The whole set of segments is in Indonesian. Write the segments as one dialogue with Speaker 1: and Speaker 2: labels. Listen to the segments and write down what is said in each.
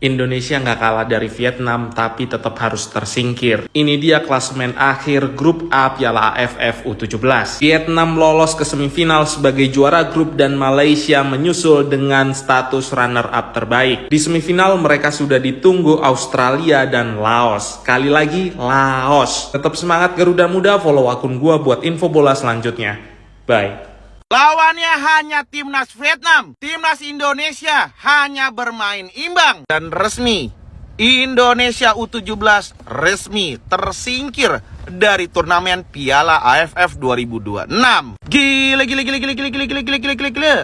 Speaker 1: Indonesia nggak kalah dari Vietnam, tapi tetap harus tersingkir. Ini dia klasemen akhir Grup A Piala AFF U17. Vietnam lolos ke semifinal sebagai juara grup dan Malaysia menyusul dengan status runner-up terbaik. Di semifinal mereka sudah ditunggu Australia dan Laos. Sekali lagi, Laos. Tetap semangat Garuda Muda, follow akun gua buat info bola selanjutnya. Bye.
Speaker 2: Lawannya hanya timnas Vietnam. Timnas Indonesia hanya bermain imbang. Dan resmi, Indonesia U17 resmi tersingkir dari turnamen Piala AFF 2026. Gila.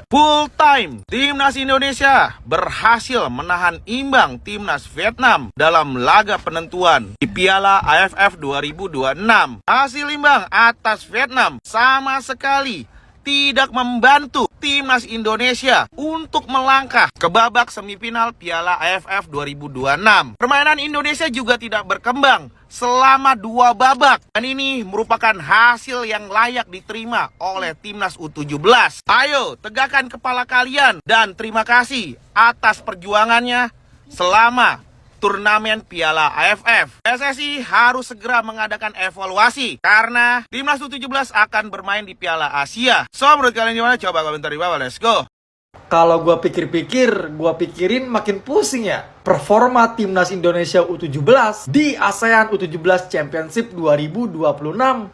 Speaker 2: Full time, timnas Indonesia berhasil menahan imbang timnas Vietnam dalam laga penentuan di Piala AFF 2026. Hasil imbang atas Vietnam sama sekali tidak membantu timnas Indonesia untuk melangkah ke babak semifinal Piala AFF 2026. Permainan Indonesia juga tidak berkembang selama 2 babak. Dan ini merupakan hasil yang layak diterima oleh timnas U17. Ayo, tegakkan kepala kalian dan terima kasih atas perjuangannya selama turnamen Piala AFF. PSSI harus segera mengadakan evaluasi karena timnas U17 akan bermain di Piala Asia. So, menurut kalian gimana? Coba komentar di bawah, let's go.
Speaker 3: Kalau gua pikirin makin pusing ya. Performa timnas Indonesia U17 di ASEAN U17 Championship 2026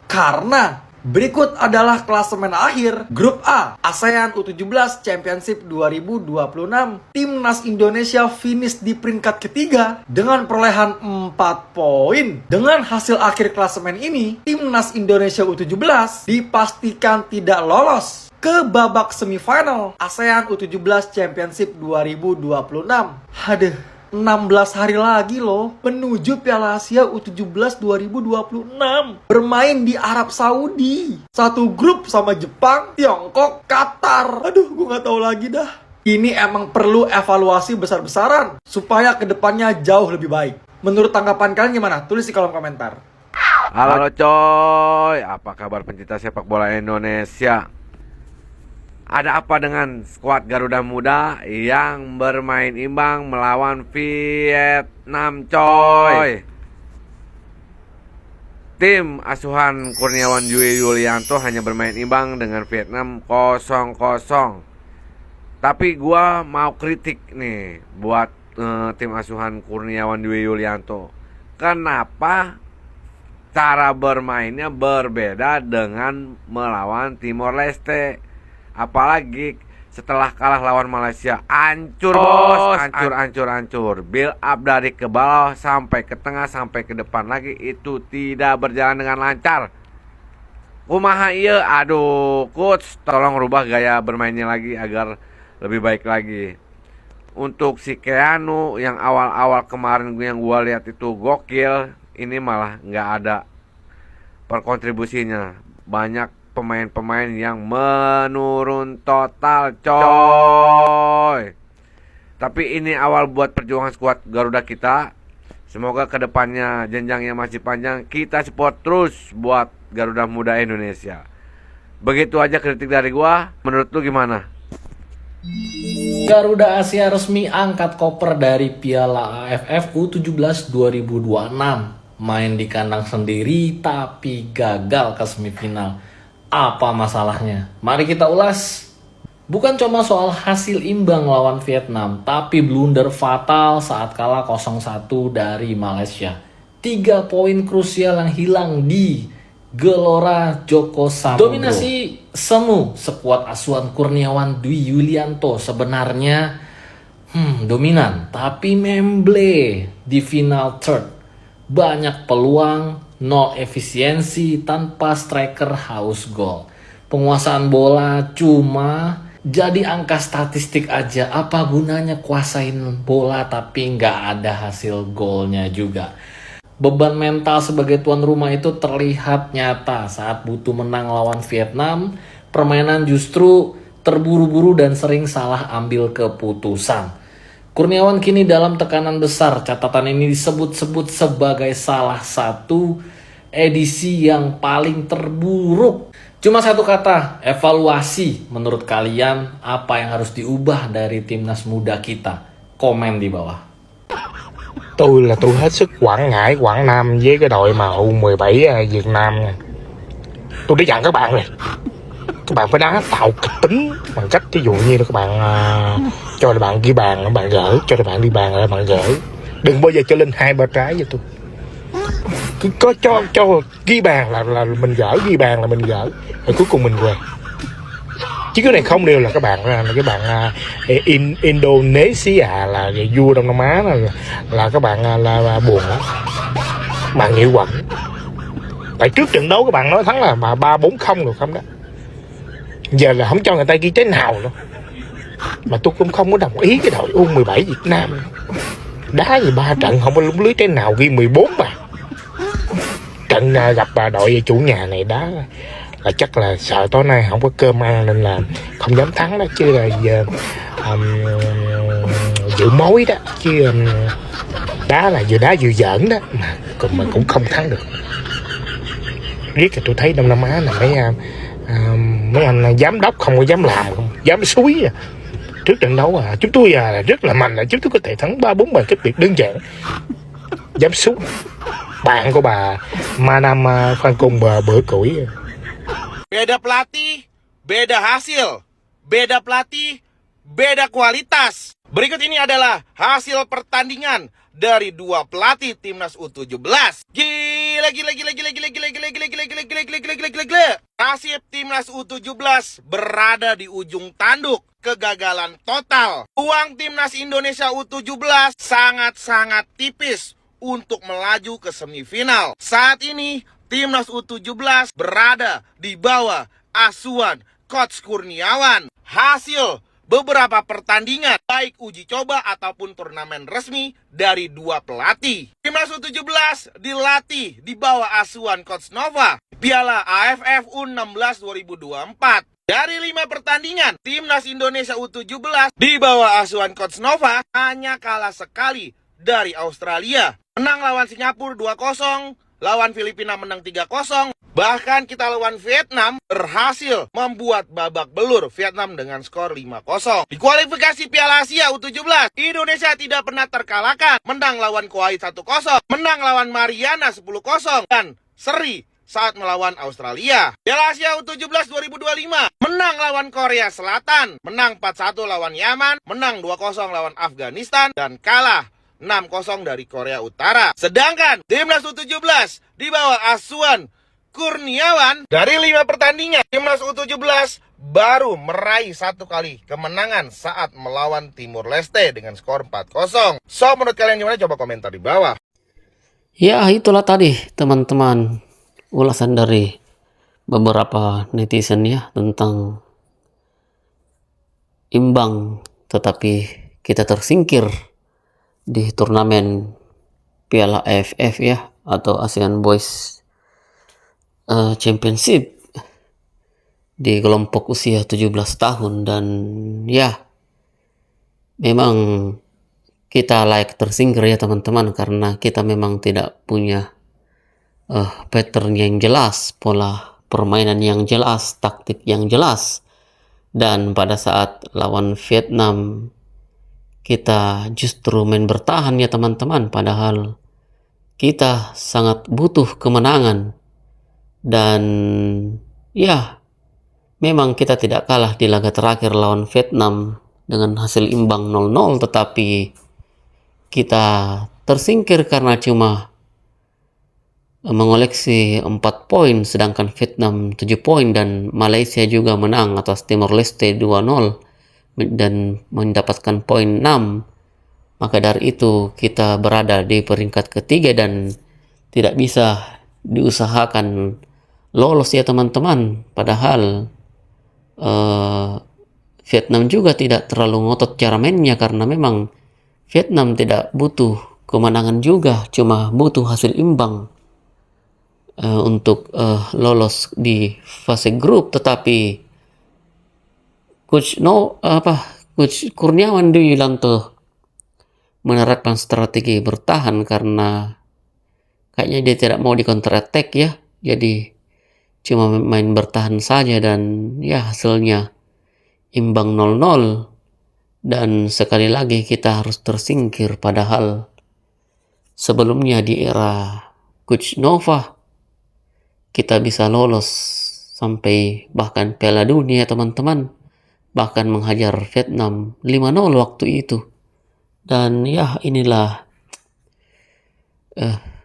Speaker 3: karena berikut adalah klasemen akhir Grup A ASEAN U17 Championship 2026. Timnas Indonesia finish di peringkat ketiga dengan perolehan 4 poin. Dengan hasil akhir klasemen ini, Timnas Indonesia U17 dipastikan tidak lolos ke babak semifinal ASEAN U17 Championship 2026. Aduh, 16 hari lagi loh menuju Piala Asia U17 2026. Bermain di Arab Saudi. Satu grup sama Jepang, Tiongkok, Qatar. Aduh, gue gak tahu lagi dah. Ini emang perlu evaluasi besar-besaran supaya kedepannya jauh lebih baik. Menurut tanggapan kalian gimana? Tulis di kolom komentar.
Speaker 4: Halo coy, apa kabar pencinta sepak bola Indonesia? Ada apa dengan skuad Garuda Muda yang bermain imbang melawan Vietnam coy? Tim asuhan Kurniawan Dwi Yulianto hanya bermain imbang dengan Vietnam 0-0. Tapi gua mau kritik nih buat tim asuhan Kurniawan Dwi Yulianto. Kenapa cara bermainnya berbeda dengan melawan Timor Leste? Apalagi setelah kalah lawan Malaysia, hancur bos, hancur. Build up dari ke bawah sampai ke tengah sampai ke depan lagi itu tidak berjalan dengan lancar. Kumaha ieu? Aduh, coach, tolong rubah gaya bermainnya lagi agar lebih baik lagi. Untuk si Keanu yang awal-awal kemarin yang gua lihat itu gokil, ini malah nggak ada perkontribusinya. Banyak pemain-pemain yang menurun total coy. Tapi ini awal buat perjuangan skuad Garuda kita. Semoga kedepannya jenjangnya masih panjang. Kita support terus buat Garuda Muda Indonesia. Begitu aja kritik dari gua. Menurut lu gimana?
Speaker 5: Garuda Asia resmi angkat koper dari Piala AFF U17 2026. Main di kandang sendiri tapi gagal ke semifinal. Apa masalahnya? Mari kita ulas. Bukan cuma soal hasil imbang lawan Vietnam, tapi blunder fatal saat kalah 0-1 dari Malaysia. 3 poin krusial yang hilang di Gelora Joko Samudro. Dominasi semu sekuat asuhan Kurniawan Dwi Yulianto sebenarnya dominan, tapi memble di final third. Banyak peluang, nol efisiensi tanpa striker haus gol. Penguasaan bola cuma jadi angka statistik aja. Apa gunanya kuasain bola tapi nggak ada hasil golnya juga. Beban mental sebagai tuan rumah itu terlihat nyata saat butuh menang lawan Vietnam. Permainan justru terburu-buru dan sering salah ambil keputusan. Kurniawan kini dalam tekanan besar. Catatan ini disebut-sebut sebagai salah satu edisi yang paling terburuk. Cuma satu kata, evaluasi. Menurut kalian, apa yang harus diubah dari timnas muda kita? Komen di bawah.
Speaker 6: Tôi hết sức Quảng Ngãi, Quảng Nam với cái đội mà U17 Việt Nam nha. Tôi đã dặn các bạn rồi, các bạn phải đá tạo kịch tính bằng cách ví dụ như là các bạn cho là bạn ghi bàn là bạn gỡ, cho là bạn đi bàn là bạn gỡ, đừng bao giờ cho lên 2-3 trái cho tôi. Cứ có cho ghi bàn là mình gỡ, ghi bàn là mình gỡ, rồi cuối cùng mình về. Chứ cái này không đều là các bạn Indonesia là vua Đông Nam Á là các bạn là buồn lắm, bạn nghĩ quẩn. Tại trước trận đấu các bạn nói thắng là mà 3-4-0 rồi không đó, giờ là không cho người ta ghi trái nào đâu. Mà tôi cũng không có đồng ý cái đội U17 Việt Nam đá gì 3 trận không có lúng lưới trái nào ghi 14 bàn. Trận gặp đội chủ nhà này đá là chắc là sợ tối nay không có cơm ăn nên là không dám thắng đó, chứ là giờ giữ mối đó, chứ đá là vừa đá vừa giỡn đó mà còn mình cũng không thắng được. Riết là tôi thấy Đông Nam Á là mấy anh giám đốc không có dám làm, không dám xúi trước trận đấu chúng tôi rất là mạnh, là chúng tôi có thể thắng 3-4 bàn cách biệt đơn giản, dám xúi. Bạn của bà Manam Phan Cung bữa củi.
Speaker 2: Beda pelatih, beda hasil. Beda pelatih, beda kualitas. Berikut ini adalah hasil pertandingan dari dua pelatih timnas U17. Gila. Nasib timnas U17 berada di ujung tanduk, kegagalan total. Uang timnas Indonesia U17 sangat-sangat tipis untuk melaju ke semifinal. Saat ini timnas U17 berada di bawah asuhan Coach Kurniawan. Hasil beberapa pertandingan, baik uji coba ataupun turnamen resmi dari dua pelatih. Timnas U17 dilatih di bawah asuhan Coach Nova, Piala AFF U16 2024. Dari 5 pertandingan, timnas Indonesia U17 di bawah asuhan Coach Nova hanya kalah sekali dari Australia. Menang lawan Singapura 2-0, lawan Filipina menang 3-0. Bahkan kita lawan Vietnam berhasil membuat babak belur Vietnam dengan skor 5-0. Di kualifikasi Piala Asia U17, Indonesia tidak pernah terkalahkan. Menang lawan Kuwait 1-0, menang lawan Mariana 10-0, dan seri saat melawan Australia. Piala Asia U17 2025, menang lawan Korea Selatan, menang 4-1 lawan Yaman, menang 2-0 lawan Afghanistan, dan kalah 6-0 dari Korea Utara. Sedangkan timnas U17 di bawah asuhan Kurniawan, dari 5 pertandingan timnas U17 baru meraih 1 kali kemenangan saat melawan Timur Leste dengan skor 4-0. So, menurut kalian gimana? Coba komentar di bawah.
Speaker 7: Ya, itulah tadi teman-teman ulasan dari beberapa netizen ya tentang imbang tetapi kita tersingkir di turnamen Piala AFF ya, atau ASEAN Boys Championship di kelompok usia 17 tahun. Dan ya memang kita layak tersingkir ya teman-teman, karena kita memang tidak punya pattern yang jelas, pola permainan yang jelas, taktik yang jelas. Dan pada saat lawan Vietnam kita justru main bertahan ya teman-teman, padahal kita sangat butuh kemenangan. Dan ya memang kita tidak kalah di laga terakhir lawan Vietnam dengan hasil imbang 0-0, tetapi kita tersingkir karena cuma mengoleksi 4 poin, sedangkan Vietnam 7 poin, dan Malaysia juga menang atas Timor Leste 2-0 dan mendapatkan poin 6. Maka dari itu kita berada di peringkat ketiga dan tidak bisa diusahakan lolos ya teman-teman. Padahal Vietnam juga tidak terlalu ngotot cara mainnya, karena memang Vietnam tidak butuh kemenangan juga, cuma butuh hasil imbang untuk lolos di fase grup. Tetapi Coach Kurniawan Dwi Yulianto menerapkan strategi bertahan karena kayaknya dia tidak mau di counter attack ya, jadi cuma main bertahan saja, dan ya hasilnya imbang 0-0. Dan sekali lagi kita harus tersingkir, padahal Sebelumnya di era Coach Nova, kita bisa lolos sampai bahkan Piala Dunia teman-teman. Bahkan menghajar Vietnam 5-0 waktu itu. Dan ya inilah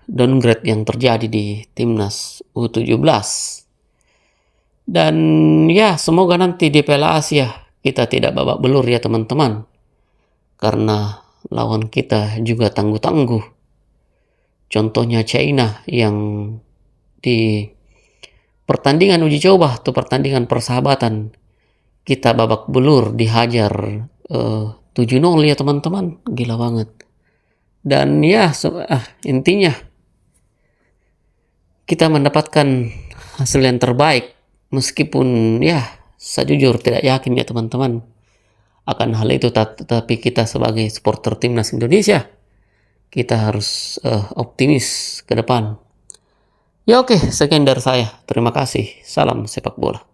Speaker 7: downgrade yang terjadi di timnas U17. Dan ya semoga nanti di Piala Asia kita tidak babak belur ya teman-teman. Karena lawan kita juga tangguh-tangguh. Contohnya China yang di pertandingan uji coba atau pertandingan persahabatan kita babak belur dihajar 7-0 ya teman-teman. Gila banget. Dan ya intinya kita mendapatkan hasil yang terbaik. Meskipun ya sejujur tidak yakin ya teman-teman akan hal itu, tetapi kita sebagai supporter timnas Indonesia kita harus optimis ke depan. Ya oke, sekian dari saya. Terima kasih. Salam sepak bola.